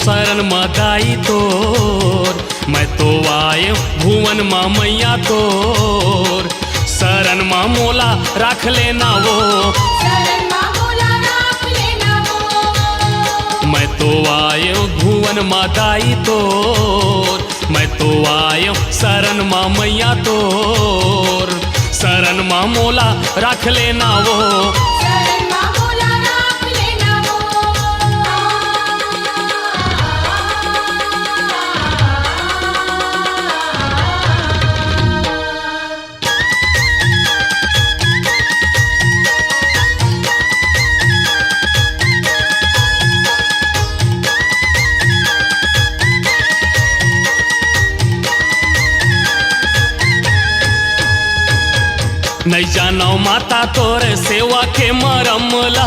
शरण मदाई तोर, मैं तो आयो भुवन माँ मैया तोर, शरण माँ मोला रख लेना वो, मैं तो आयो भुवन मदाई तोर, मैं तो आयो शरण माँ मैया तोर, शरण माँ मोला रख लेना वो। नहीं जानो माता तोर सेवा के मरमला,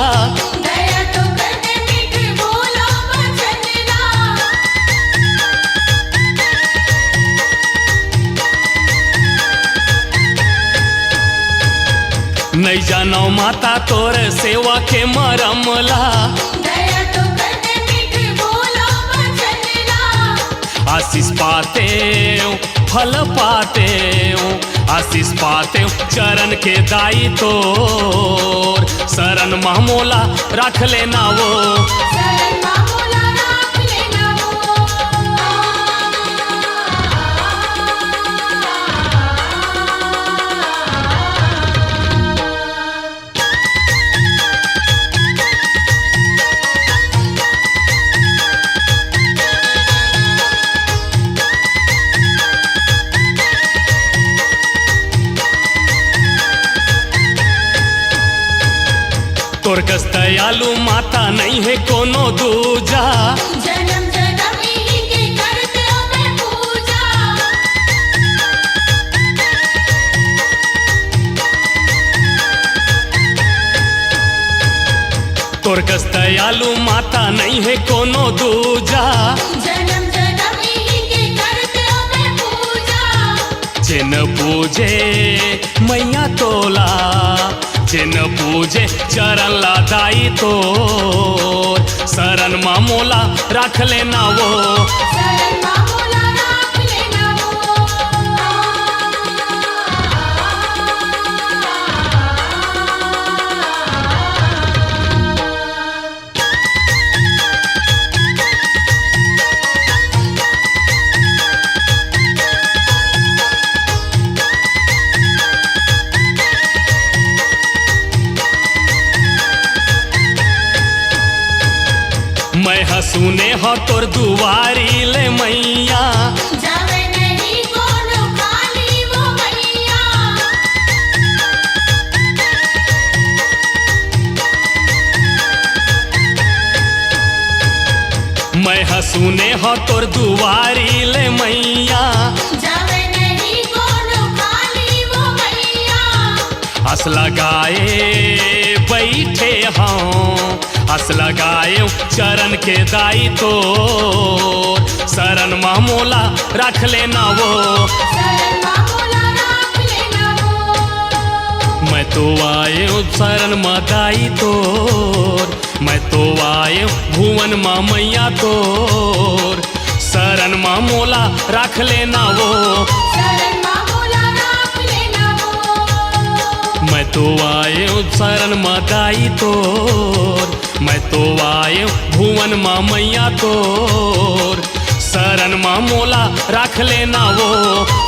दया तो कर दे मीठे बोलो वचनला, नहीं जानो माता तोर सेवा के मरमला, दया तो कर दे मीठे बोलो वचनला, आशीष पाते फल पाते, आशीष पाते चरण के दाई तोर, शरण माँ मोला रख लेना वो, शरण माँ मोला रख लेना वो। तोर कस दयालु माता नहीं है कोनो दूजा, जन्म जन्म इन्हीं के करते हो मैं पूजा, तोर कस दयालु माता नहीं है कोनो दूजा, जन्म जन्म इन्हीं के करते हो मैं पूजा, जिन पूजे मैया तोला, जिन पूजे चरण लादाई तोर, शरण माँ मोला रख लेना वो, शरण माँ मोला रख लेना वो। मैं हसूने हो तोर दुआरी ले मैया, जावे नहीं कोनो खाली वो मैया, मैं हसूने हो तोर दुआरी ले मैया, जावे नहीं कोनो खाली वो मैया, हंस लगाए बैठे हों, हंस लगाए चरण के दाई तोर, शरण माँ मोला रख लेना वो, शरण माँ मोला रख लेना वो। मैं तो आयो शरण माँ दाई तोर, मैं तो आयो भुवन माँ मैया तोर, शरण माँ मोला रख लेना वो, शरण माँ मोला रख लेना वो। मैं तो आयो शरण माँ दाई तोर, मैं तो आयो भुवन माँ मैया तोर, शरण माँ मोला रख लेना वो,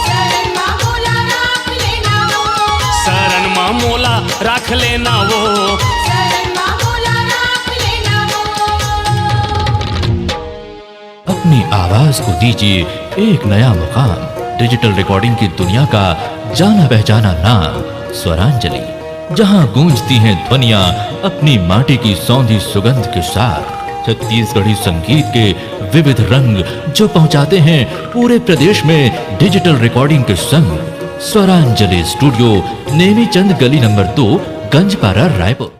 शरण माँ मोला रख लेना वो। शरण माँ मोला रख लेना वो, शरण माँ मोला रख लेना वो। अपनी आवाज को दीजिए एक नया मुकाम, डिजिटल रिकॉर्डिंग की दुनिया का जाना पहचाना नाम स्वरांजलि, जहां गूंजती हैं ध्वनियां अपनी माटी की सौंधी सुगंध के साथ, छत्तीसगढ़ी संगीत के विविध रंग जो पहुंचाते हैं पूरे प्रदेश में डिजिटल रिकॉर्डिंग के संग। स्वरांजलि स्टूडियो, नेमीचंद गली नंबर 2, गंजपारा, रायपुर।